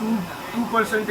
2%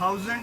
1000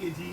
kg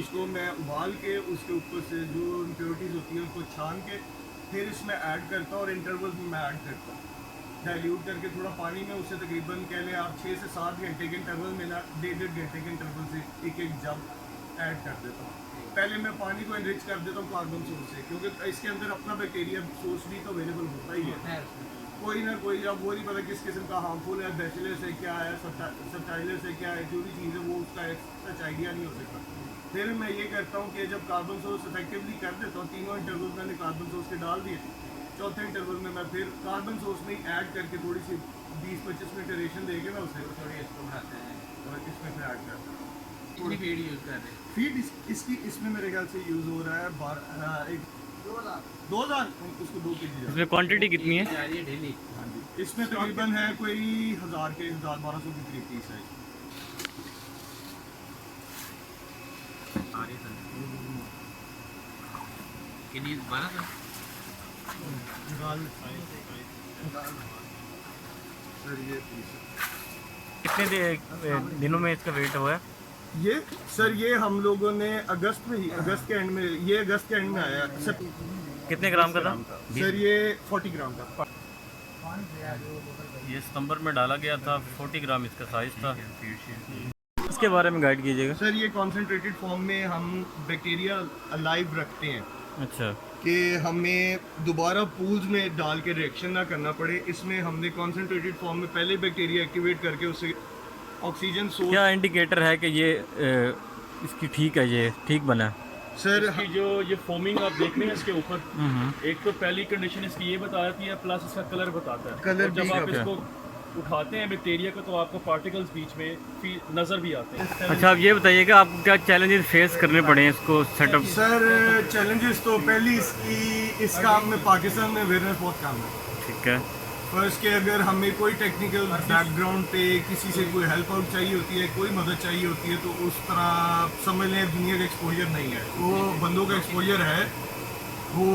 उसको मैं उबाल के उसके ऊपर से जो इम्प्योरिटीज़ होती हैं उसको छान के फिर इसमें ऐड करता हूँ और इंटरवल में मैं ऐड करता हूँ डाइल्यूट करके थोड़ा पानी में उसे तकरीबन कह लें आप 6 से 7 घंटे के इंटरवल में ना 1.5 घंटे के इंटरवल से एक जब ऐड कर देता हूँ। पहले मैं पानी को इनरिच कर देता हूँ कार्बन सोर्स से क्योंकि इसके अंदर अपना बैक्टीरिया सोर्स भी तो अवेलेबल होता ही है, कोई ना कोई, अब वो नहीं पता किस किस्म का हार्मफुल है, बैचिलर से क्या है, सबटाइलर से क्या है, जो भी चीज़ है वो उसका सच आइडिया नहीं हो सकता। फिर मैं ये करता हूँ कि जब कार्बन सोर्स इफेक्टिवली कर देता हूँ, तीनों इंटरवल मैंने कार्बन सोर्स के डाल दिए, चौथे इंटरवल में मैं फिर कार्बन सोर्स में ही ऐड करके थोड़ी सी 20-25 मिनट रेशन दे के ना उसे थोड़ी इसको बनाते हैं। और इसमें फिर ऐड करता हूँ। कितनी फीड यूज़ कर रहे हैं? फीड इसकी इसमें मेरे ख्याल से यूज़ हो रहा है 2000 उसको 2 kg इसमें क्वांटिटी कितनी है? जा रही है डेली। हाँ जी, इसमें तकरीबन है कोई 1000 के 1200 के करीब पीस है। आ रही है कितनी 1200? सर ये पीस कितने दिनों में इसका वेट हुआ है? ये सर ये हम लोगों ने अगस्त के एंड में, ये अगस्त के एंड में आया सर। कितने ग्राम का था? सर ये 40 ग्राम का। ये सितंबर में डाला गया था, 40 ग्राम इसका साइज था। इसके बारे में गाइड कीजिएगा। सर ये कॉन्सेंट्रेटेड फॉर्म में हम बैक्टीरिया अलाइव रखते हैं अच्छा, कि हमें दोबारा पूल्स में डाल के रिएक्शन ना करना पड़े। इसमें हमने कॉन्सेंट्रेटेड फॉर्म में पहले बैक्टीरिया एक्टिवेट करके उसे ऑक्सीजन सोर्स। क्या इंडिकेटर है कि ये इसकी ठीक है, ये ठीक बना है? सर इसकी जो ये फोमिंग आप देख रहे हैं इसके ऊपर, एक तो पहली कंडीशन इसकी ये बताती है, प्लस इसका कलर बताता है। कलर और जब भी आप है। इसको उठाते हैं बैक्टीरिया को तो आपको पार्टिकल्स बीच में नज़र भी आते हैं। अच्छा, आप ये बताइएगा आपको क्या चैलेंजेस फेस करने पड़े हैं इसको सेटअप? सर चैलेंजेस तो पहली इसकी इस काम में पाकिस्तान में अवेयरनेस बहुत कम है। ठीक है। फर्स्ट के अगर हमें कोई टेक्निकल बैकग्राउंड पे किसी से कोई हेल्प आउट चाहिए होती है, कोई मदद चाहिए होती है, तो उस तरह समझ लें दुनिया का एक्सपोजर नहीं है। वो बंदों का एक्सपोजर है, वो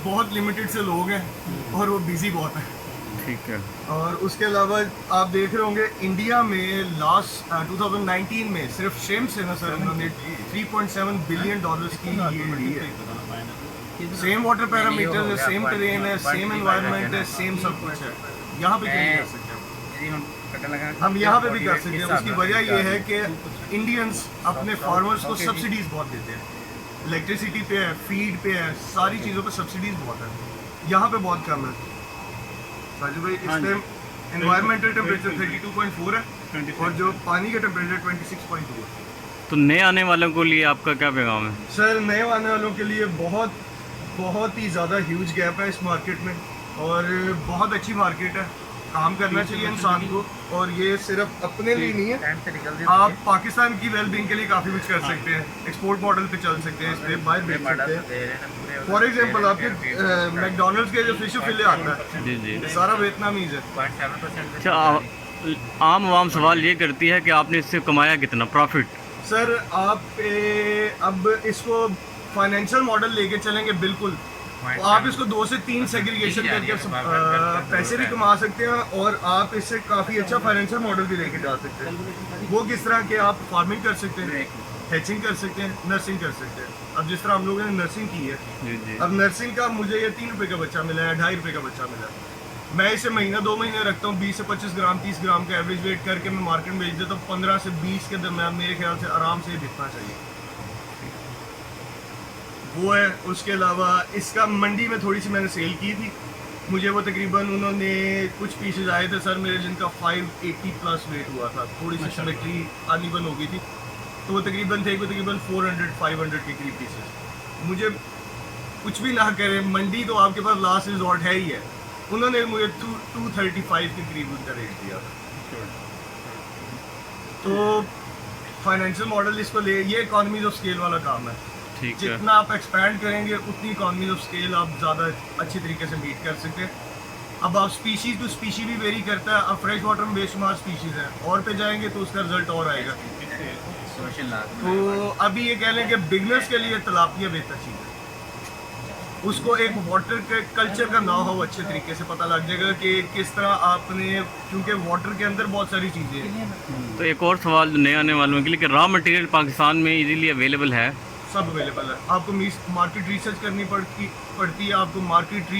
बहुत लिमिटेड से लोग हैं और वो बिजी बहुत है। ठीक है। और उसके अलावा आप देख रहे होंगे इंडिया में लास्ट 2019 में सिर्फ श्रिम्प से ना सर उन्होंने $3.7 बिलियन की yield ली है। सेम वाटर पैरामीटर है, सेम टेरेन है, सेम एनवायरनमेंट है, सेम सब कुछ है। यहाँ पे क्यों नहीं कर सकते यदि हम पता लगा हम यहाँ पे भी कर सकते हैं। उसकी वजह ये है कि इंडियंस अपने फार्मर्स को सब्सिडीज बहुत देते हैं। इलेक्ट्रिसिटी पे है, फीड पे है, सारी चीज़ों पे सब्सिडीज बहुत है। यहाँ पे बहुत कम है। साजू भाई इस टाइम एनवायरमेंटल टेम्परेचर 32.4 है और जो पानी का टेम्परेचर 26.2 है। तो नए आने वालों को लिए आपका क्या पैगाम है? सर नए आने वालों के लिए बहुत ही ज़्यादा ह्यूज गैप है इस मार्केट में और बहुत अच्छी मार्केट है। काम करना चाहिए इंसान को, और ये सिर्फ अपने लिए नहीं है, आप पाकिस्तान की वेलबींग के लिए काफ़ी कुछ कर सकते हैं। एक्सपोर्ट मॉडल पे चल सकते हैं, इस पे बाहर बेच सकते हैं। फॉर एग्जांपल आपके मैकडोनल्ड्स के जो फिश फिले आता है, जी जी। ये सारा वियतनामीज है। 0.7% अच्छा, आम आवाम सवाल ये करती है कि आपने इससे कमाया कितना प्रॉफिट? सर आप अब इसको फाइनेंशियल मॉडल लेके चलेंगे बिल्कुल, तो आप इसको 2 से 3 सेग्रीगेशन करके पैसे भी कमा सकते हैं और आप इससे काफ़ी अच्छा फाइनेंशियल मॉडल भी लेके जा सकते हैं। वो किस तरह के आप फार्मिंग कर सकते हैं, हैचिंग कर सकते हैं, नर्सिंग कर सकते हैं। अब जिस तरह हम लोगों ने नर्सिंग की है, जी जी। अब नर्सिंग का मुझे ये 3 रुपये का बच्चा मिला है, 2.5 रुपये का बच्चा मिला है। मैं इसे महीना 2 महीने रखता हूँ, 20 से 25 ग्राम 30 ग्राम का एवरेज वेट करके मैं मार्केट में बेच देता हूँ। 15 से 20 के दरम्यान मेरे ख्याल से आराम से बिकना चाहिए। वो है। उसके अलावा इसका मंडी में थोड़ी सी मैंने सेल की थी, मुझे वो तकरीबन उन्होंने कुछ पीसेज आए थे सर मेरे जिनका 580 प्लस वेट हुआ था। थोड़ी सी सिमेट्री आनी बंद हो गई थी, तो वो तकरीबन 400-500 के करीब पीसेज। मुझे कुछ भी ना करें, मंडी तो आपके पास लास्ट रिजॉर्ट है ही है, उन्होंने मुझे 235 के करीब उनका रेट दिया था। तो फाइनेंशियल मॉडल इसको ले, ये इकॉनमीज ऑफ स्केल वाला काम है। ठीक है। जितना आप एक्सपैंड करेंगे उतनी इकॉनमीज ऑफ स्केल आप ज़्यादा अच्छी तरीके से मीट कर सकते हैं। अब आप स्पीशीज़ टू स्पीशी भी वेरी करता है। अब फ्रेश वाटर में बेशुमार स्पीशीज़ है, और पे जाएंगे तो उसका रिजल्ट और आएगा। तो अभी ये कह लें कि बिगनर्स के लिए तिलापिया बेहतर चीज़ है। उसको एक वाटर के कल्चर का ना हो अच्छे तरीके से पता लग जाएगा कि किस तरह आपने, क्योंकि वाटर के अंदर बहुत सारी चीज़ें हैं। तो एक और सवाल नए आने वालों के लिए कि रॉ मटेरियल पाकिस्तान में इजीली अवेलेबल है? सब अवेलेबल है। आपको मार्केट रिसर्च करनी पड़ती है, आपको मार्केट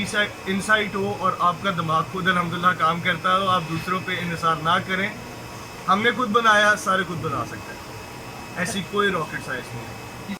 इंसाइट हो और आपका दिमाग खुद अल्हम्दुलिल्लाह काम करता हो, आप दूसरों पे इन्हिसार ना करें। हमने खुद बनाया, सारे खुद बना सकते हैं, ऐसी कोई रॉकेट साइंस नहीं है।